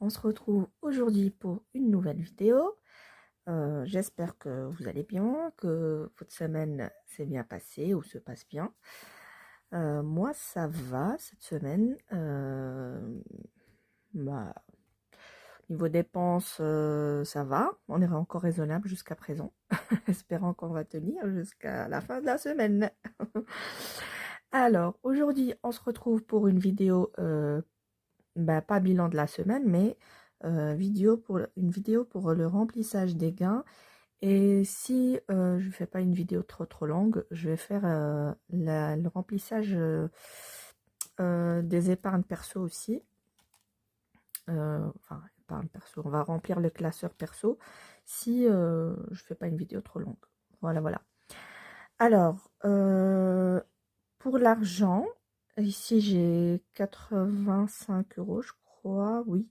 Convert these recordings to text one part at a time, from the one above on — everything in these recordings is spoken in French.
on se retrouve aujourd'hui pour une nouvelle vidéo. J'espère que vous allez bien, que votre semaine s'est bien passée ou se passe bien. Moi, ça va cette semaine. Niveau dépenses, ça va. On est encore raisonnable jusqu'à présent. Espérons qu'on va tenir jusqu'à la fin de la semaine. Alors, aujourd'hui, on se retrouve pour une vidéo, pas bilan de la semaine, mais une vidéo pour le remplissage des gains. Et si je ne fais pas une vidéo trop longue, je vais faire le remplissage des épargnes perso aussi. Enfin, épargne perso, on va remplir le classeur perso si je fais pas une vidéo trop longue. Voilà. Alors, pour l'argent, ici j'ai 85 euros, je crois, oui.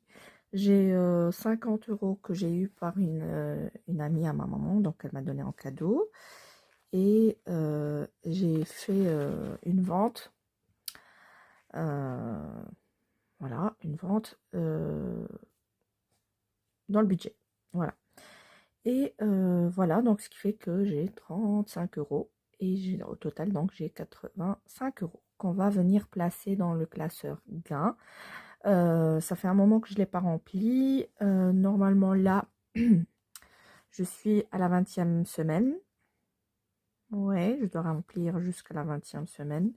J'ai 50 euros que j'ai eu par une amie à ma maman, donc elle m'a donné en cadeau. Et j'ai fait une vente. Voilà, une vente dans le budget. Voilà. Et voilà, donc ce qui fait que j'ai 35 euros. Et au total, donc j'ai 85 euros qu'on va venir placer dans le classeur gain. Ça fait un moment que je ne l'ai pas rempli. Normalement, là, je suis à la 20e semaine. Ouais, je dois remplir jusqu'à la 20e semaine.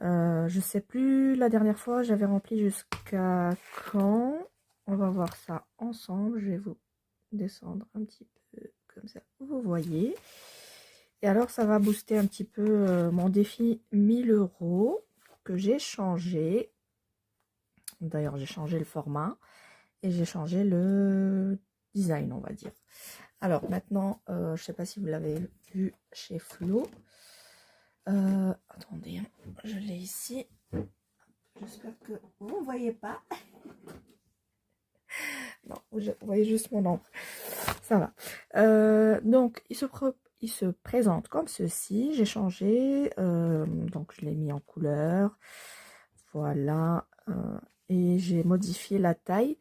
Je sais plus, la dernière fois, j'avais rempli jusqu'à quand. On va voir ça ensemble. Je vais vous descendre un petit peu comme ça, vous voyez. Et alors, ça va booster un petit peu mon défi 1000 euros que j'ai changé. D'ailleurs, j'ai changé le format et j'ai changé le design, on va dire. Alors maintenant, je ne sais pas si vous l'avez vu chez Flo. Attendez, hein, je l'ai ici. J'espère que vous ne voyez pas. Non, vous voyez juste mon ombre. Ça va. Donc, il se présente comme ceci. J'ai changé. Donc, je l'ai mis en couleur. Voilà. Et j'ai modifié la taille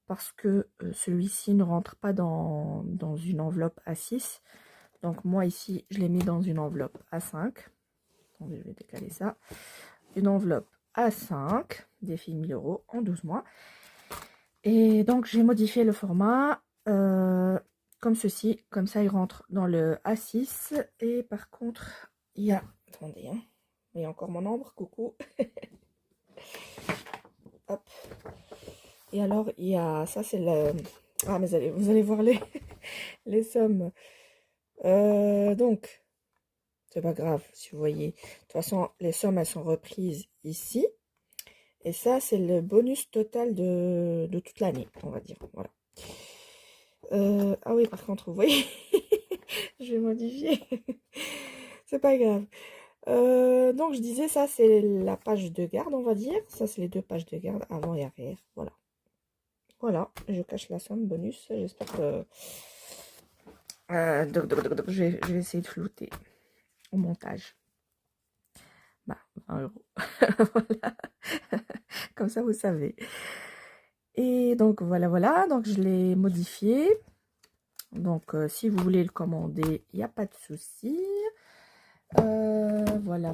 parce que celui-ci ne rentre pas dans une enveloppe A6. Donc, moi, ici, je l'ai mis dans une enveloppe A5. Attendez, je vais décaler ça. Une enveloppe A5, défi 1000 euros en 12 mois. Et donc, j'ai modifié le format comme ceci. Comme ça, il rentre dans le A6. Et par contre, il y a... Attendez, hein. Il y a encore mon ombre, coucou. Hop. Et alors, il y a... Ça, c'est le... Ah, mais vous allez voir les sommes. Donc, c'est pas grave, si vous voyez. De toute façon, les sommes, elles sont reprises ici. Et ça, c'est le bonus total de toute l'année, on va dire. Voilà. Ah oui, par contre, vous voyez, je vais modifier. C'est pas grave. Donc, je disais, ça, c'est la page de garde, on va dire. Ça, c'est les deux pages de garde, avant et arrière. Voilà. Voilà, je cache la somme bonus. J'espère que... je vais essayer de flouter au montage. 20 euros. Voilà. Comme ça, vous savez. Et donc, voilà. Donc, je l'ai modifié. Donc, si vous voulez le commander, il n'y a pas de souci. Voilà.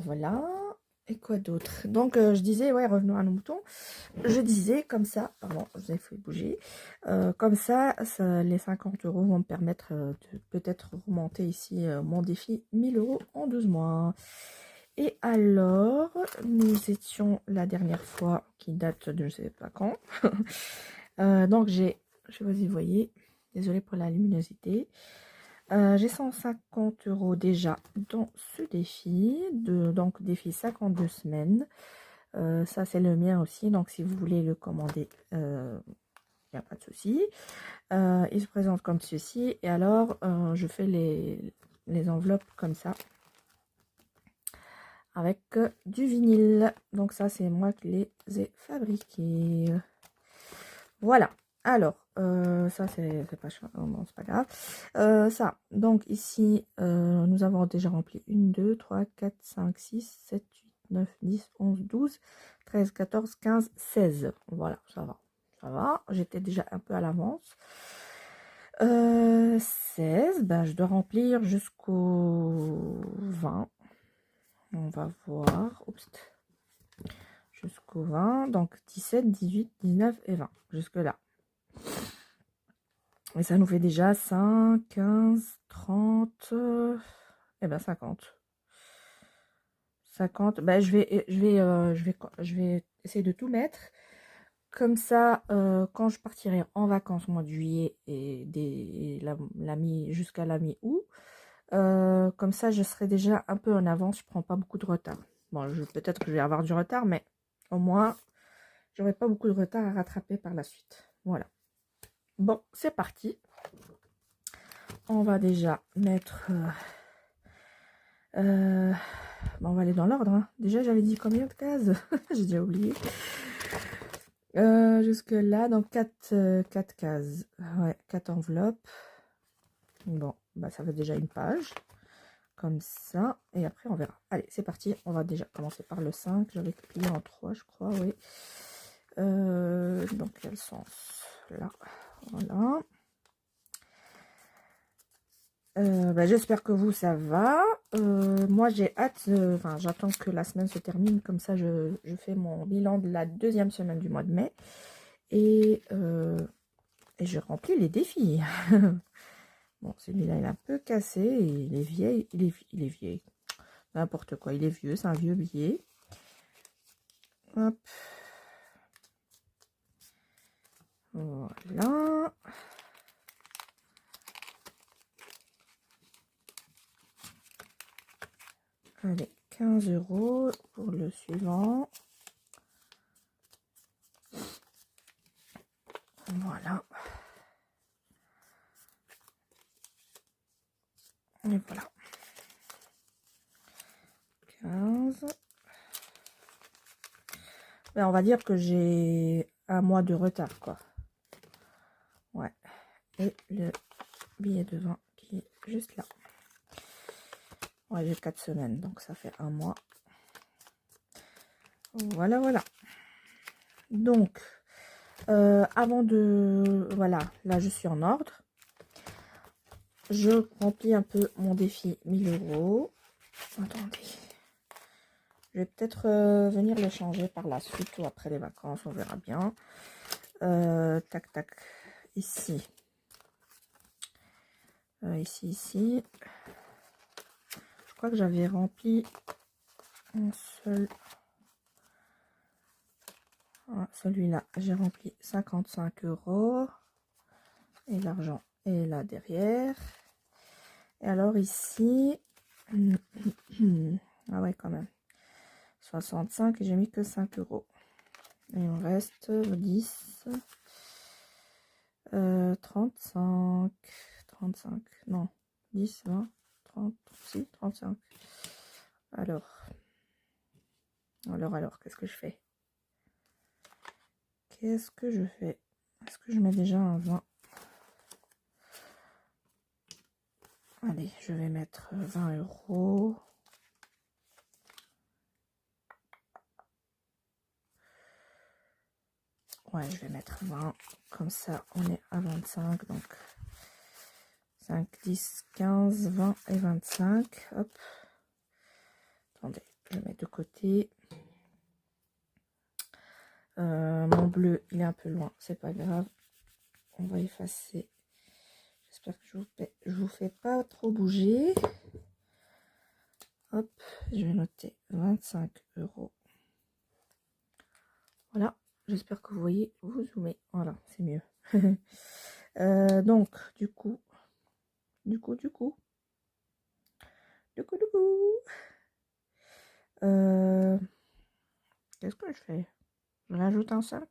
Et quoi d'autre? Donc, je disais, ouais, revenons à nos moutons. Je disais, comme ça, pardon, je vous ai fait bouger. Comme ça, les 50 euros vont me permettre de peut-être remonter ici mon défi 1000 euros en 12 mois. Et alors, nous étions la dernière fois, qui date de je ne sais pas quand. Donc, je sais pas si vous voyez, désolée pour la luminosité. J'ai 150 euros déjà dans ce défi, donc défi 52 semaines. Ça, c'est le mien aussi, donc si vous voulez le commander, il n'y a pas de souci. Il se présente comme ceci, et alors, je fais les enveloppes comme ça, avec du vinyle. Donc ça, c'est moi qui les ai fabriqués. Voilà. Alors, ça, c'est pas, non, c'est pas grave. Ça, donc ici, nous avons déjà rempli 1, 2, 3, 4, 5, 6, 7, 8, 9, 10, 11, 12, 13, 14, 15, 16. Voilà, ça va. ça va. J'étais déjà un peu à l'avance. 16, ben, je dois remplir jusqu'au 20. On va voir. Oups. Jusqu'au 20. Donc 17, 18, 19 et 20. Jusque là. Et ça nous fait déjà 5, 15, 30. Et ben 50. 50. Ben, je vais essayer de tout mettre. Comme ça, quand je partirai en vacances au mois de juillet jusqu'à la mi-août, comme ça, je serai déjà un peu en avance. Je prends pas beaucoup de retard. Bon, peut-être que je vais avoir du retard, mais au moins, j'aurai pas beaucoup de retard à rattraper par la suite. Voilà. Bon, c'est parti. On va déjà mettre... bon, on va aller dans l'ordre. Hein. Déjà, j'avais dit combien de cases? J'ai déjà oublié. Jusque là, donc 4 cases. Ouais, 4 enveloppes. Bon, bah ça fait déjà une page. Comme ça. Et après, on verra. Allez, c'est parti. On va déjà commencer par le 5. J'avais plié en 3, je crois, oui. Dans quel sens? Là. Voilà. Bah, j'espère que vous, ça va. Moi, j'ai hâte. Enfin, j'attends que la semaine se termine. Comme ça, je fais mon bilan de la 2e semaine du mois de mai. Et je remplis les défis. Bon, celui-là, il est un peu cassé. Et il est vieil. Il est vieil. N'importe quoi. Il est vieux. C'est un vieux billet. Hop. Voilà. Allez, 15 € pour le suivant. Voilà. Et voilà. 15. Ben, on va dire que j'ai un mois de retard, quoi. Ouais. Et le billet de 20 qui est juste là. Ouais, j'ai 4 semaines, donc ça fait un mois. Voilà, voilà. Donc, avant de... Voilà, là, je suis en ordre. Je remplis un peu mon défi 1000 €. Attendez. Je vais peut-être venir le changer par la suite ou après les vacances, on verra bien. Tac, tac. Ici. Ici. Je crois que j'avais rempli un seul. Ah, celui-là, j'ai rempli 55 €. Et l'argent est là derrière. Et alors ici... ah ouais, quand même. 65, j'ai mis que 5 €. Et il me reste 10. 35. Non. 10, 20, 30, si, 35. Alors, qu'est-ce que je fais? Est-ce que je mets déjà un 20? Allez, je vais mettre 20 €. Ouais, je vais mettre 20. Comme ça, on est à 25. Donc, 5, 10, 15, 20 et 25. Hop. Attendez, je mets de côté. Mon bleu, il est un peu loin. C'est pas grave. On va effacer. J'espère que je vous fais pas trop bouger. Hop, je vais noter 25 €. Voilà, j'espère que vous voyez, vous zoomez. Voilà, c'est mieux. Donc, du coup. Qu'est-ce que je fais? Je rajoute un 5?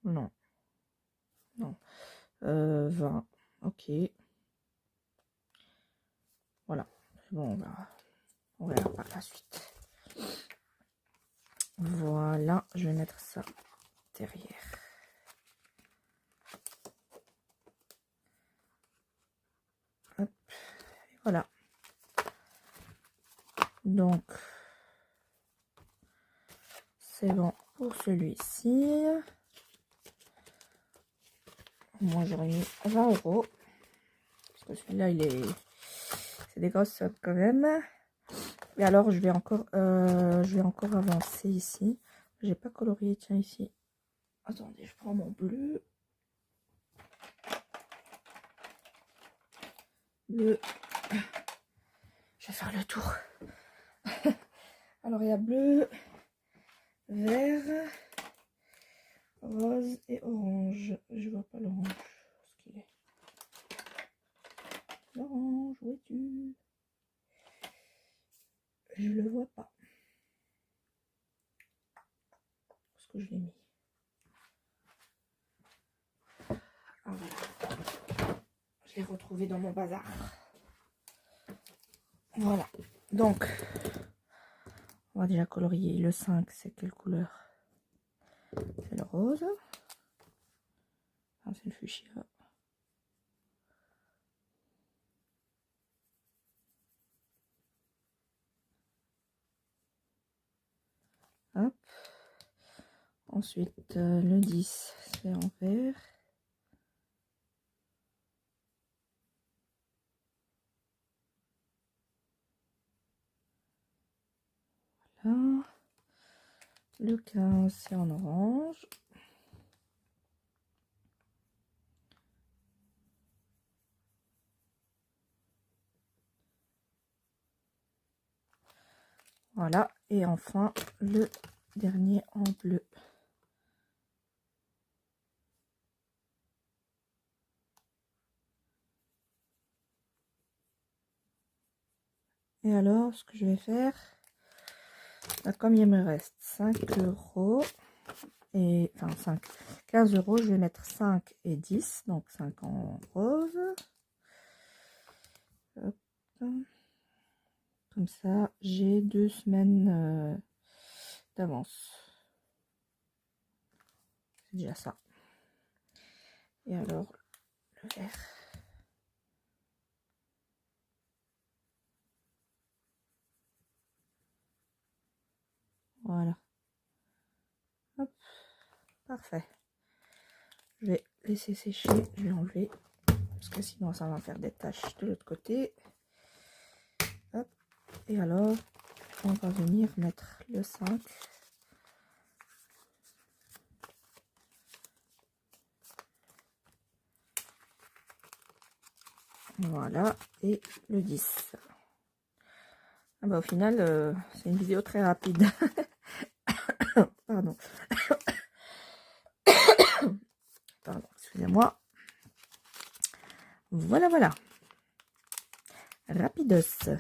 Non. Non. 20. Ok. Voilà. Bon, on verra par la suite. Voilà, je vais mettre ça derrière. Hop, et voilà. Donc, c'est bon pour celui-ci. Moi, j'aurais mis 20 €. Parce que celui-là, c'est des grosses sommes quand même. Et alors, je vais encore avancer ici. J'ai pas colorié, tiens, ici. Attendez, je prends mon bleu. Bleu. Je vais faire le tour. Alors, il y a bleu, vert, rose et orange. Je vois pas l'orange. Ce qu'il est. L'orange, où es-tu? Je le vois pas. Parce que je l'ai mis. Ah, voilà. Je l'ai retrouvé dans mon bazar. Voilà. Donc, on va déjà colorier. Le 5, c'est quelle couleur? C'est le rose. Ah, c'est le fuchsia. Hop. Ensuite, le 10, c'est en vert. Voilà. Le 15, c'est en orange. Voilà. Et enfin, le dernier en bleu. Et alors, ce que je vais faire, là, comme il me reste 5 €, et enfin 15 €, je vais mettre 5 et 10, donc 5 en rose. Hop. Comme ça, j'ai 2 semaines d'avance. C'est déjà ça. Et alors, le vert. Voilà. Hop. Parfait. Je vais laisser sécher. Je vais enlever. Parce que sinon, ça va faire des taches de l'autre côté. Hop. Et alors, on va venir mettre le 5. Voilà. Et le 10. Ah bah, au final, c'est une vidéo très rapide. Pardon. Pardon, excusez-moi. Voilà, voilà. Rapidos.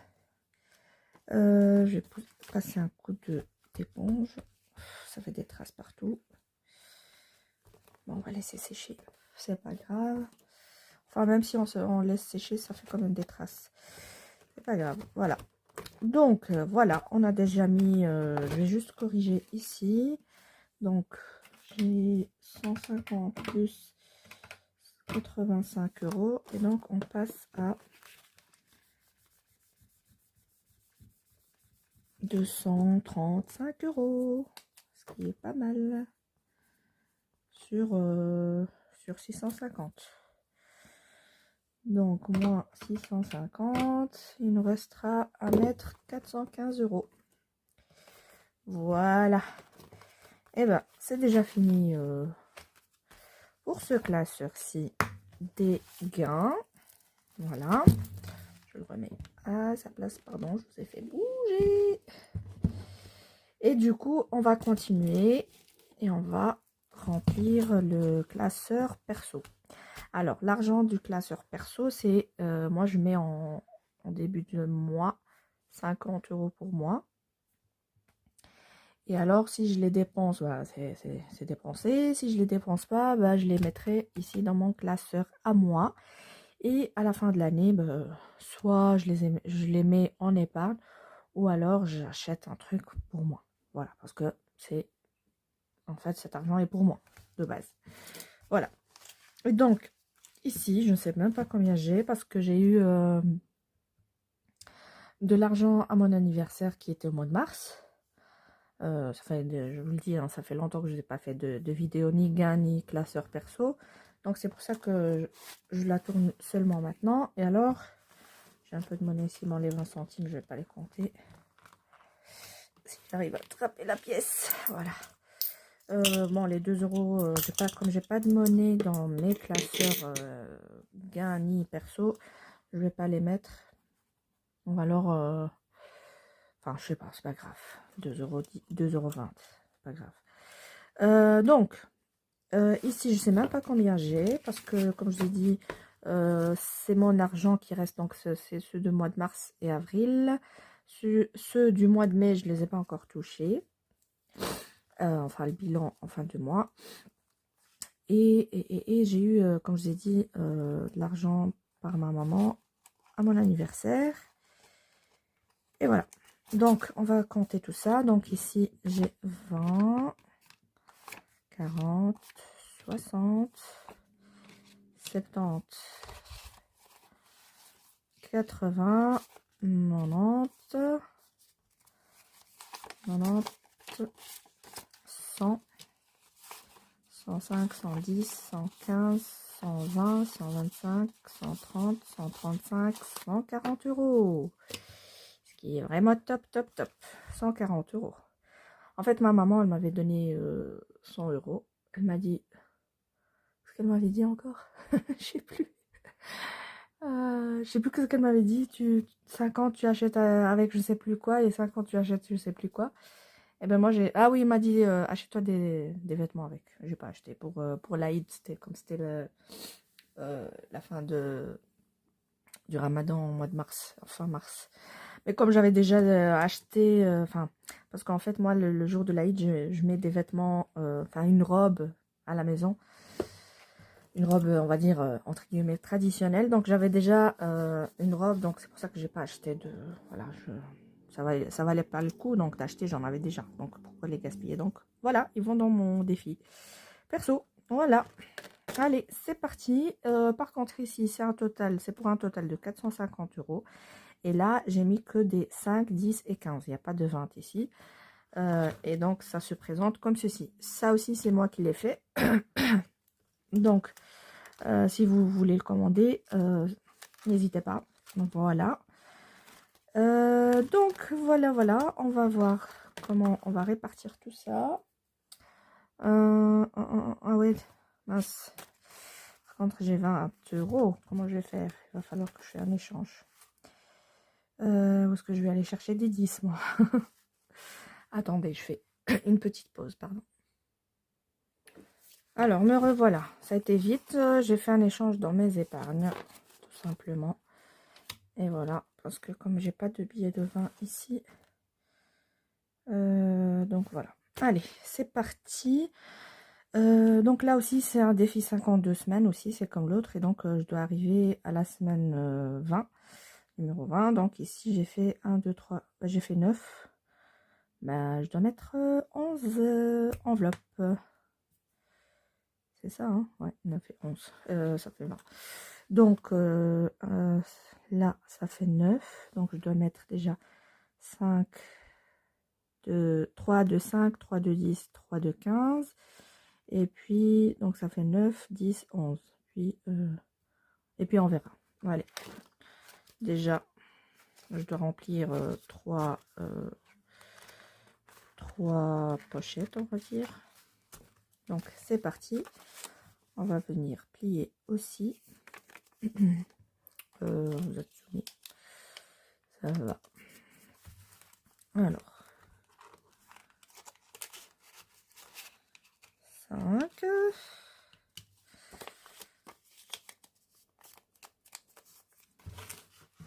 Je vais passer un coup d'éponge. Ça fait des traces partout. Bon, on va laisser sécher. C'est pas grave. Enfin, même si on laisse sécher, ça fait quand même des traces. C'est pas grave. Voilà. Donc, voilà. On a déjà mis... je vais juste corriger ici. Donc, j'ai 150 plus 85 €. Et donc, on passe à 235 €. Ce qui est pas mal. Sur 650. Donc, moins 650. Il nous restera à mettre 415 €. Voilà. Et ben, c'est déjà fini pour ce classeur-ci des gains. Voilà. Je le remets à sa place. Pardon, je vous ai fait bouger. Et du coup, on va continuer et on va remplir le classeur perso. Alors, l'argent du classeur perso, c'est, moi, je mets en début de mois 50 € pour moi. Et alors, si je les dépense, voilà, c'est dépensé. Si je les dépense pas, bah, je les mettrai ici dans mon classeur à moi. Et à la fin de l'année, bah, soit je les mets en épargne, ou alors j'achète un truc pour moi. Voilà, parce que en fait, cet argent est pour moi, de base. Voilà. Et donc, ici, je ne sais même pas combien j'ai, parce que j'ai eu de l'argent à mon anniversaire qui était au mois de mars. Ça fait, je vous le dis, hein, ça fait longtemps que je n'ai pas fait de vidéo ni gain ni classeur perso. Donc c'est pour ça que je la tourne seulement maintenant. Et alors, j'ai un peu de monnaie ici, mais les 20 centimes, je vais pas les compter. Si j'arrive à attraper la pièce, voilà. Bon, les 2 euros, comme j'ai pas de monnaie dans mes classeurs gain ni perso, je vais pas les mettre. Ou alors, enfin, je sais pas, c'est pas grave. 2 euros, 2,20 €, c'est pas grave. Donc, ici, je sais même pas combien j'ai, parce que, comme je l'ai dit, c'est mon argent qui reste, donc c'est ceux du mois de mars et avril. Ceux du mois de mai, je les ai pas encore touchés. Enfin, le bilan en fin de mois. Et j'ai eu, comme je vous ai dit, de l'argent par ma maman à mon anniversaire. Et voilà. Donc, on va compter tout ça. Donc, ici, j'ai 20, 40, 60, 70, 80, 90, 90, 100, 105, 110, 115, 120, 125, 130, 135, 140 €. Ce qui est vraiment top, top, top. 140 €. En fait, ma maman, elle m'avait donné 100 €. Elle m'a dit... Ce qu'elle m'avait dit encore, je sais plus. Je sais plus ce qu'elle m'avait dit. 50, tu achètes avec je sais plus quoi, et 50, tu achètes je sais plus quoi. Et ben moi j'ai... Ah oui, il m'a dit achète-toi des vêtements avec. J'ai pas acheté pour l'Aïd, c'était comme c'était la fin du Ramadan au mois de mars, fin mars. Mais comme j'avais déjà acheté, enfin, parce qu'en fait moi le jour de l'Aïd, je mets des vêtements, enfin une robe à la maison. Une robe, on va dire, entre guillemets, traditionnelle. Donc, j'avais déjà une robe, donc c'est pour ça que j'ai pas acheté de... Voilà, ça valait pas le coup, donc d'acheter, j'en avais déjà. Donc, pourquoi les gaspiller? Donc, voilà, ils vont dans mon défi. Perso, voilà. Allez, c'est parti. Par contre, ici, c'est pour un total de 450 €. Et là, j'ai mis que des 5, 10 et 15. Il n'y a pas de 20 ici. Et donc, ça se présente comme ceci. Ça aussi, c'est moi qui l'ai fait. Donc, si vous voulez le commander, n'hésitez pas. Donc, voilà. Donc, voilà. On va voir comment on va répartir tout ça. Ah ouais, mince. Par contre, j'ai 20 €. Comment je vais faire? Il va falloir que je fasse un échange. Où est-ce que je vais aller chercher des 10, moi? Attendez, je fais une petite pause, pardon. Alors, me revoilà. Ça a été vite. J'ai fait un échange dans mes épargnes, tout simplement. Et voilà, parce que comme j'ai pas de billets de 20 ici, donc voilà. Allez, c'est parti. Donc là aussi, c'est un défi 52 semaines aussi, c'est comme l'autre. Et donc, je dois arriver à la semaine 20, numéro 20. Donc ici, j'ai fait 1, 2, 3, j'ai fait 9. Bah, je dois mettre 11 enveloppes. C'est ça, hein? Ouais, 9 et 11. Ça fait 20. Donc, là, ça fait 9. Donc, je dois mettre déjà 5, 3 de 5, 3 de 10, 3 de 15. Et puis, donc, ça fait 9, 10, 11. Et puis, on verra. Allez. Déjà, je dois remplir 3 pochettes, on va dire. Donc, c'est parti. On va venir plier aussi. Vous êtes soumis. Ça va. Alors. 5.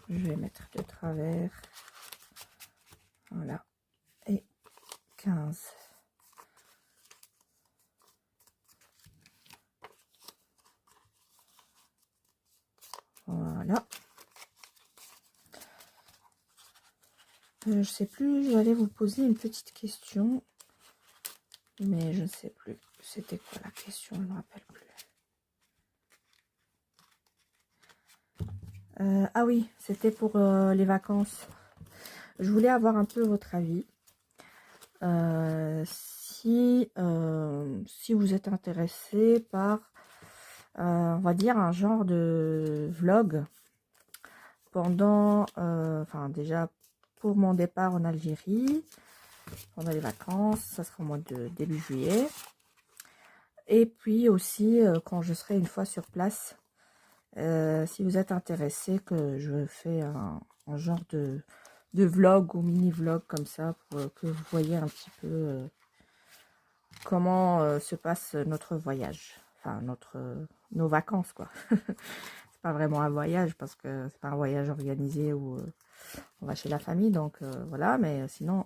Je vais mettre de travers. Voilà. Et 15. Voilà. Je sais plus, j'allais vous poser une petite question. Mais je ne sais plus. C'était quoi la question? Je ne me rappelle plus. Ah oui, c'était pour les vacances. Je voulais avoir un peu votre avis. Si vous êtes intéressé par on va dire un genre de vlog pendant, enfin déjà pour mon départ en Algérie, pendant les vacances, ça sera au mois de début juillet. Et puis aussi quand je serai une fois sur place, si vous êtes intéressé que je fais un genre de vlog ou mini vlog comme ça pour que vous voyez un petit peu comment se passe notre voyage, enfin nos vacances quoi. C'est pas vraiment un voyage parce que c'est pas un voyage organisé où on va chez la famille, donc voilà. Mais sinon,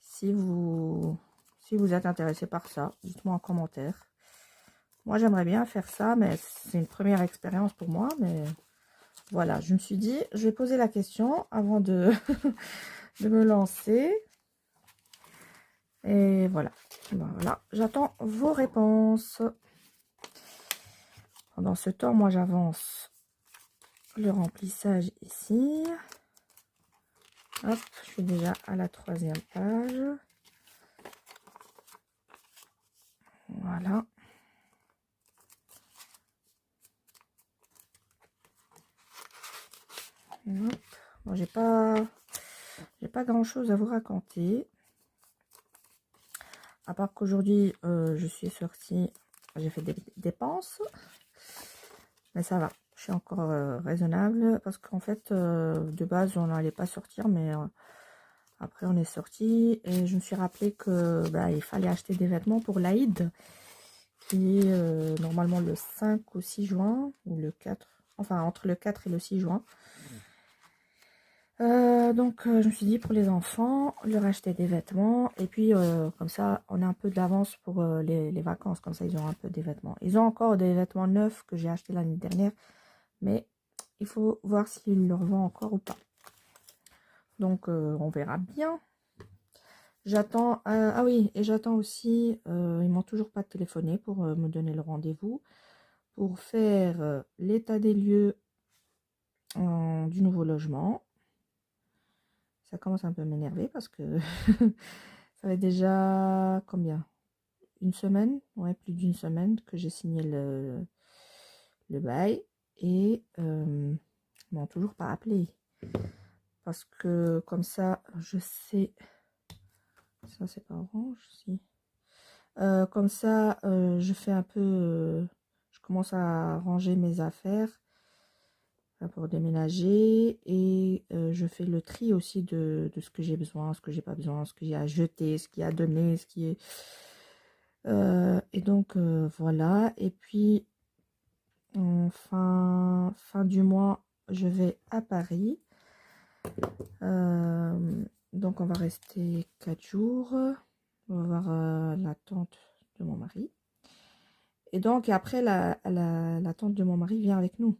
si vous êtes intéressé par ça, dites-moi en commentaire. Moi j'aimerais bien faire ça, mais c'est une première expérience pour moi. Mais voilà, je me suis dit, je vais poser la question avant de de me lancer. Et voilà, voilà, j'attends vos réponses. Pendant ce temps, moi j'avance le remplissage ici. Hop, je suis déjà à la 3e page. Voilà. Hop. Bon, j'ai pas grand chose à vous raconter. À part qu'aujourd'hui, je suis sortie, j'ai fait des dépenses. Mais ça va, je suis encore raisonnable parce qu'en fait, de base, on n'allait pas sortir, mais après, on est sorti et je me suis rappelé que bah, il fallait acheter des vêtements pour l'Aïd, qui est normalement le 5 ou 6 juin, ou le 4, enfin entre le 4 et le 6 juin. Donc, je me suis dit pour les enfants, leur acheter des vêtements, et puis comme ça, on a un peu d'avance pour les vacances, comme ça, ils ont un peu des vêtements. Ils ont encore des vêtements neufs que j'ai achetés l'année dernière, mais il faut voir s'ils leur vendent encore ou pas. Donc, on verra bien. J'attends, ah oui, et j'attends aussi, ils m'ont toujours pas téléphoné pour me donner le rendez-vous, pour faire l'état des lieux du nouveau logement. Ça commence un peu à m'énerver parce que ça fait déjà combien? Une semaine? Ouais, plus d'une semaine que j'ai signé le bail. Et ils m'ont toujours pas appelé. Parce que comme ça, je sais... Ça, c'est pas orange, si. Comme ça, je fais un peu... je commence à ranger mes affaires pour déménager. Et je fais le tri aussi de ce que j'ai besoin, ce que j'ai pas besoin, ce que j'ai à jeter, ce qui est à donner, ce qui est... et donc, voilà. Et puis, fin du mois, je vais à Paris. Donc, on va rester 4 jours. On va voir la tante de mon mari. Et donc, après, la tante de mon mari vient avec nous,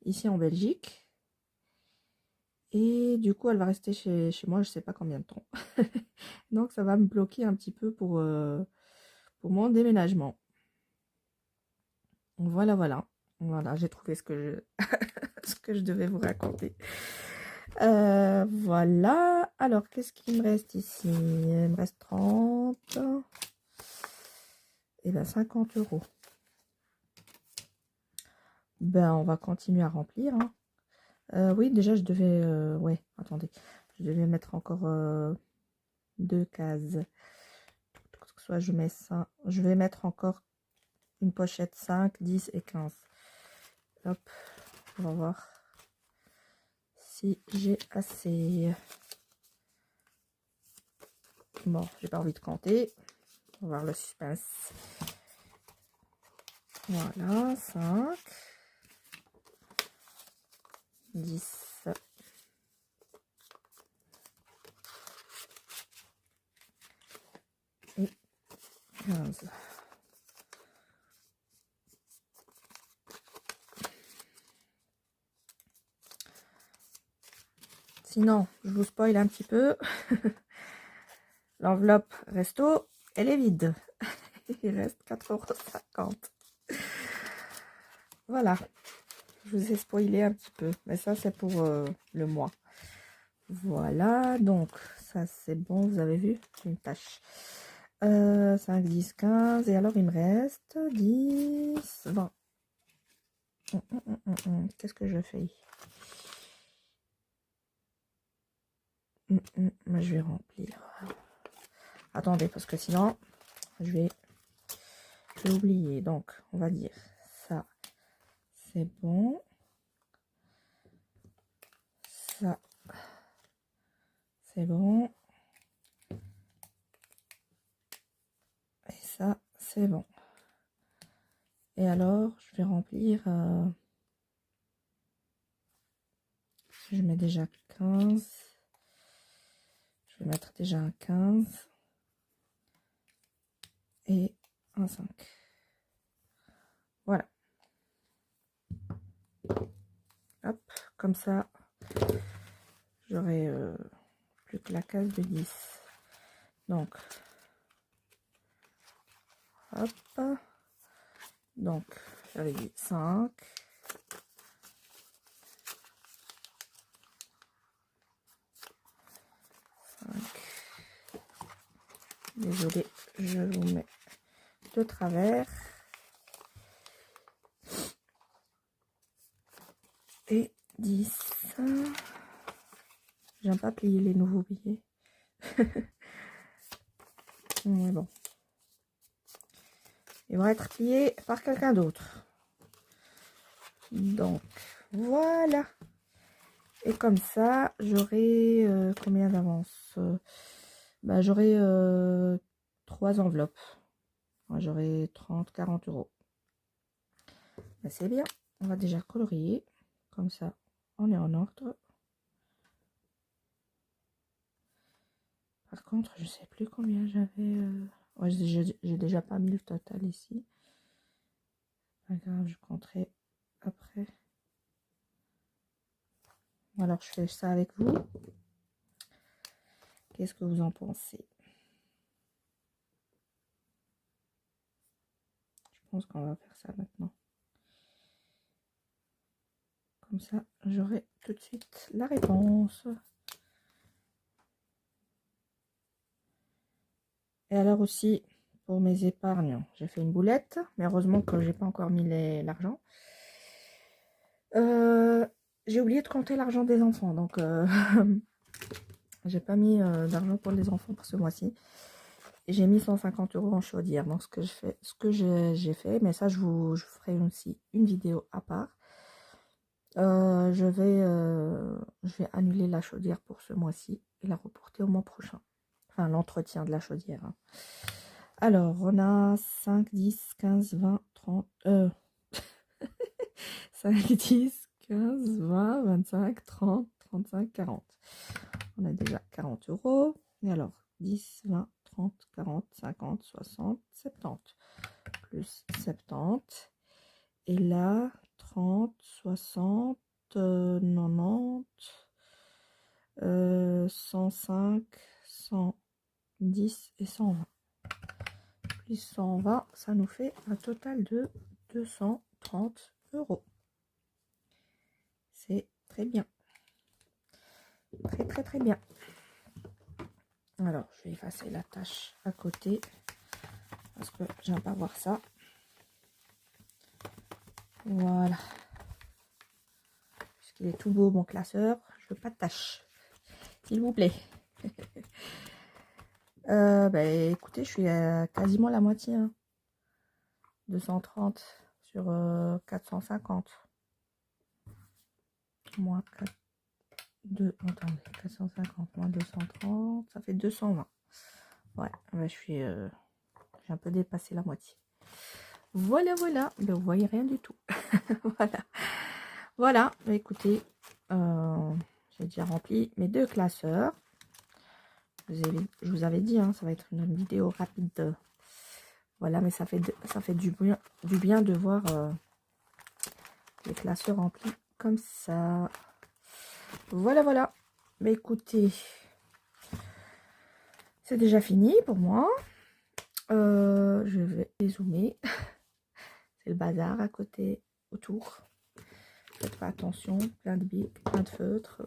ici en Belgique. Et du coup, elle va rester chez moi, je sais pas combien de temps. Donc, ça va me bloquer un petit peu pour mon déménagement. Voilà, voilà. Voilà, j'ai trouvé ce que ce que je devais vous raconter. Voilà. Alors, qu'est-ce qu'il me reste ici? Il me reste 30. Et bien, 50 euros. Ben, on va continuer à remplir. Hein. Oui, déjà, je devais... ouais, attendez. Je devais mettre encore 2 cases. Soit je mets ça. Je vais mettre encore une pochette 5, 10 et 15. Hop, on va voir si j'ai assez. Bon, j'ai pas envie de compter. On va voir le suspense. Voilà, 5, 10, et 15. Sinon, je vous spoil un petit peu. L'enveloppe resto, elle est vide. Il reste 4,50 €. Voilà. Je vous ai spoilé un petit peu. Mais ça, c'est pour le mois. Voilà. Donc, ça, c'est bon. Vous avez vu? Une tache. 5, 10, 15. Et alors, il me reste 10, 20. Qu'est-ce que je fais? Je vais remplir. Attendez, parce que sinon, je vais oublier. Donc, on va dire ça, c'est bon. Ça, c'est bon. Et ça, c'est bon. Et alors, je vais remplir... je mets déjà 15. Je vais mettre déjà un 15. Et un 5. Voilà. Hop, comme ça, j'aurai plus que la case de 10. Donc, hop. Donc, j'avais dit 5. Désolée, je vous mets de travers. Et 10. J'aime pas plier les nouveaux billets. Mais bon. Ils vont être pliés par quelqu'un d'autre. Donc, voilà. Et comme ça, j'aurai combien d'avance? J'aurai 3 enveloppes. J'aurai 30, 40 euros. C'est bien. On va déjà colorier. Comme ça, on est en ordre. Par contre, je sais plus combien j'avais. Ouais, j'ai déjà pas mis le total ici. Pas grave, je compterai après. Alors, je fais ça avec vous. Qu'est-ce que vous en pensez? Je pense qu'on va faire ça maintenant. Comme ça, j'aurai tout de suite la réponse. Et alors aussi, pour mes épargnes, j'ai fait une boulette. Mais heureusement que j'ai pas encore mis l'argent. J'ai oublié de compter l'argent des enfants. Donc, j'ai pas mis d'argent pour les enfants pour ce mois-ci. J'ai mis 150 euros en chaudière. Donc, ce que j'ai fait, mais ça, je ferai aussi une vidéo à part. Je vais annuler la chaudière pour ce mois-ci et la reporter au mois prochain. Enfin, l'entretien de la chaudière. Hein. Alors, on a 5, 10, 15, 20, 30... 5, 10, 15, 20, 25, 30, 35, 40. On a déjà 40 euros. Et alors, 10, 20, 30, 40, 50, 60, 70. Plus 70. Et là, 30, 60, 90, 105, 110 et 120. Plus 120, ça nous fait un total de 230 euros. C'est très bien. Très, très, très bien. Alors, je vais effacer la tâche à côté parce que j'aime pas voir ça. Voilà. Puisqu'il est tout beau, mon classeur, je veux pas de tâche. S'il vous plaît. Écoutez, je suis à quasiment la moitié. Hein. 230 sur 450. Moins 4, 2, attendez, 450 moins 230, ça fait 220. Ouais, j'ai un peu dépassé la moitié. Voilà, voilà. Ben, vous voyez rien du tout. Voilà. Voilà, écoutez, j'ai déjà rempli mes 2 classeurs. Je vous avais dit, hein, ça va être une vidéo rapide. Voilà, mais ça fait du bien de voir les classeurs remplis comme ça. Voilà, voilà. Mais écoutez, c'est déjà fini pour moi. Je vais dézoomer. C'est le bazar à côté, autour. Faites pas attention, plein de bics, plein de feutres.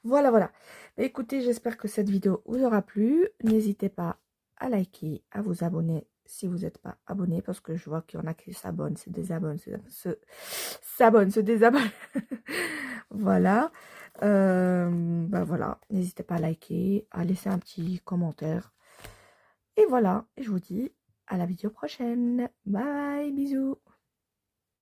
Voilà, voilà. Écoutez, j'espère que cette vidéo vous aura plu. N'hésitez pas à liker, à vous abonner si vous n'êtes pas abonné, parce que je vois qu'il y en a qui s'abonnent, se désabonnent, se désabonnent. Voilà. Ben voilà, n'hésitez pas à liker, à laisser un petit commentaire. Et voilà, je vous dis à la vidéo prochaine. Bye, bisous.